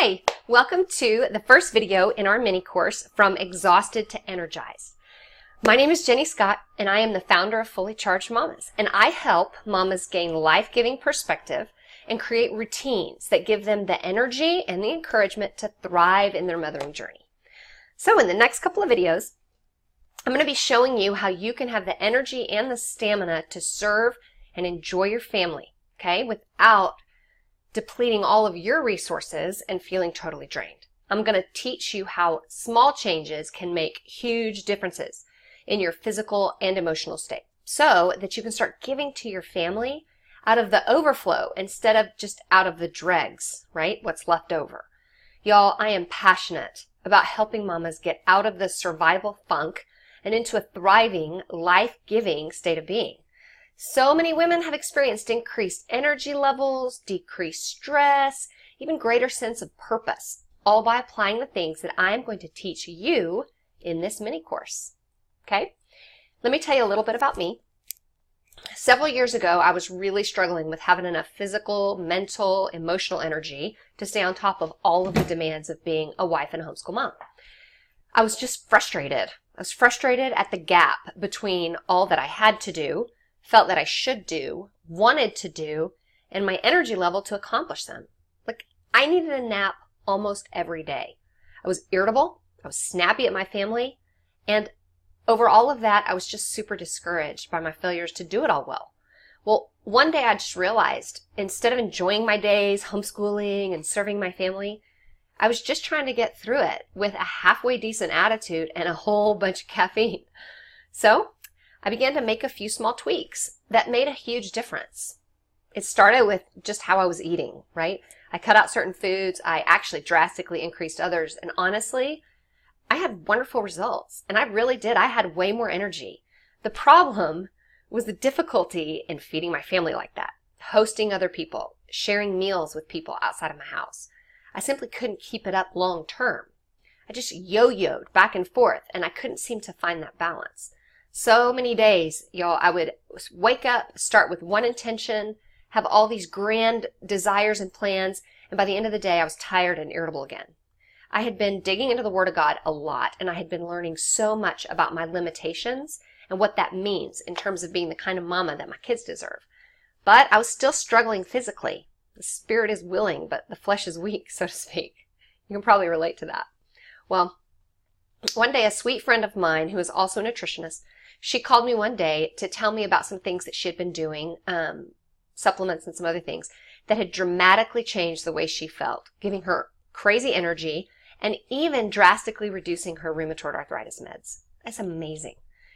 Hi, welcome to the first video in our mini course from Exhausted to Energized. My name is Jenny Scott and I am the founder of Fully Charged Mamas, and I help mamas gain life-giving perspective and create routines that give them the energy and the encouragement to thrive in their mothering journey. So in the next couple of videos, I'm going to be showing you how you can have the energy and the stamina to serve and enjoy your family, okay, without depleting all of your resources and feeling totally drained. I'm going to teach you how small changes can make huge differences in your physical and emotional state so that you can start giving to your family out of the overflow instead of just out of the dregs, right? What's left over. Y'all, I am passionate about helping mamas get out of the survival funk and into a thriving, life-giving state of being. So many women have experienced increased energy levels, decreased stress, even greater sense of purpose, all by applying the things that I am going to teach you in this mini course. Okay? Let me tell you a little bit about me. Several years ago, I was really struggling with having enough physical, mental, emotional energy to stay on top of all of the demands of being a wife and a homeschool mom. I was just frustrated. I was frustrated at the gap between all that I had to do, felt that I should do, wanted to do, and my energy level to accomplish them. Like, I needed a nap almost every day. I was irritable, I was snappy at my family, and over all of that, I was just super discouraged by my failures to do it all well. Well, one day I just realized, instead of enjoying my days, homeschooling, and serving my family, I was just trying to get through it with a halfway decent attitude and a whole bunch of caffeine. So, I began to make a few small tweaks that made a huge difference. It started with just how I was eating, right? I cut out certain foods, I actually drastically increased others, and honestly, I had wonderful results, and I really did. I had way more energy. The problem was the difficulty in feeding my family like that, hosting other people, sharing meals with people outside of my house. I simply couldn't keep it up long term. I just yo-yoed back and forth, and I couldn't seem to find that balance. So many days, y'all, I would wake up, start with one intention, have all these grand desires and plans, and by the end of the day, I was tired and irritable again. I had been digging into the Word of God a lot, and I had been learning so much about my limitations and what that means in terms of being the kind of mama that my kids deserve. But I was still struggling physically. The spirit is willing, but the flesh is weak, so to speak. You can probably relate to that. Well, one day, a sweet friend of mine who is also a nutritionist, she called me one day to tell me about some things that she had been doing, supplements and some other things, that had dramatically changed the way she felt, giving her crazy energy and even drastically reducing her rheumatoid arthritis meds. That's amazing.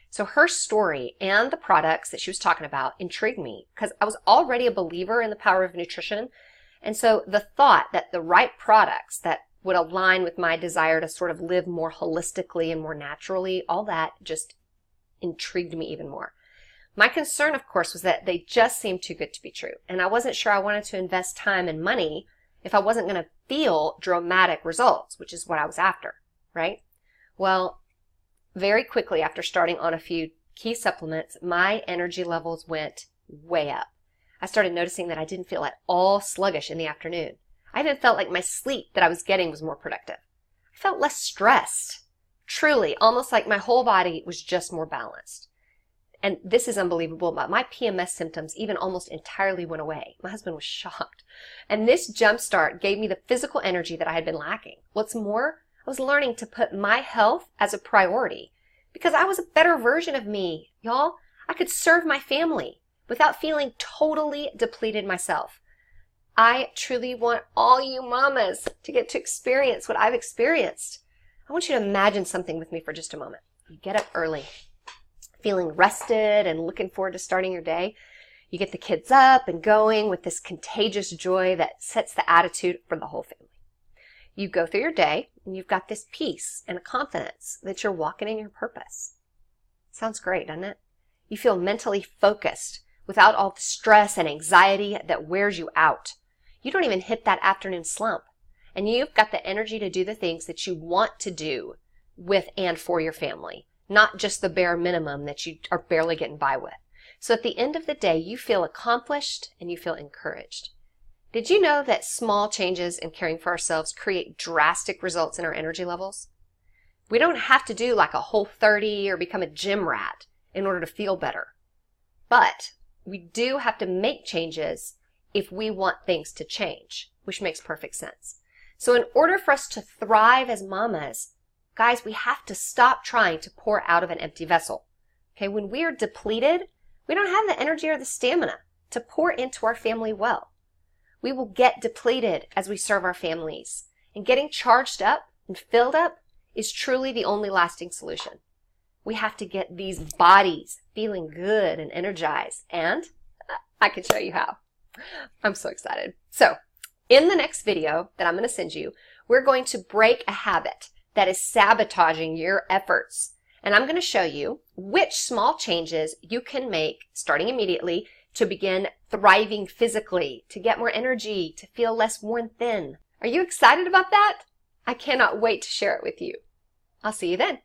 So her story and the products that she was talking about intrigued me because I was already a believer in the power of nutrition. And so the thought that the right products that would align with my desire to sort of live more holistically and more naturally, all that just intrigued me even more. My concern, of course, was that they just seemed too good to be true. And I wasn't sure I wanted to invest time and money if I wasn't going to feel dramatic results, which is what I was after, right? Well, very quickly after starting on a few key supplements, my energy levels went way up. I started noticing that I didn't feel at all sluggish in the afternoon. I even felt like my sleep that I was getting was more productive. I felt less stressed. Truly, almost like my whole body was just more balanced. And this is unbelievable, but my PMS symptoms even almost entirely went away. My husband was shocked. And this jumpstart gave me the physical energy that I had been lacking. What's more, I was learning to put my health as a priority because I was a better version of me, y'all. I could serve my family without feeling totally depleted myself. I truly want all you mamas to get to experience what I've experienced. I want you to imagine something with me for just a moment. You get up early, feeling rested and looking forward to starting your day. You get the kids up and going with this contagious joy that sets the attitude for the whole family. You go through your day and you've got this peace and a confidence that you're walking in your purpose. Sounds great, doesn't it? You feel mentally focused without all the stress and anxiety that wears you out. You don't even hit that afternoon slump. And you've got the energy to do the things that you want to do with and for your family, not just the bare minimum that you are barely getting by with. So at the end of the day, you feel accomplished and you feel encouraged. Did you know that small changes in caring for ourselves create drastic results in our energy levels? We don't have to do like a Whole30 or become a gym rat in order to feel better. But we do have to make changes if we want things to change, which makes perfect sense. So in order for us to thrive as mamas, guys, we have to stop trying to pour out of an empty vessel. Okay, when we are depleted, we don't have the energy or the stamina to pour into our family well. We will get depleted as we serve our families, and getting charged up and filled up is truly the only lasting solution. We have to get these bodies feeling good and energized, and I can show you how. I'm so excited. So, in the next video that I'm going to send you, we're going to break a habit that is sabotaging your efforts. And I'm going to show you which small changes you can make starting immediately to begin thriving physically, to get more energy, to feel less worn thin. Are you excited about that? I cannot wait to share it with you. I'll see you then.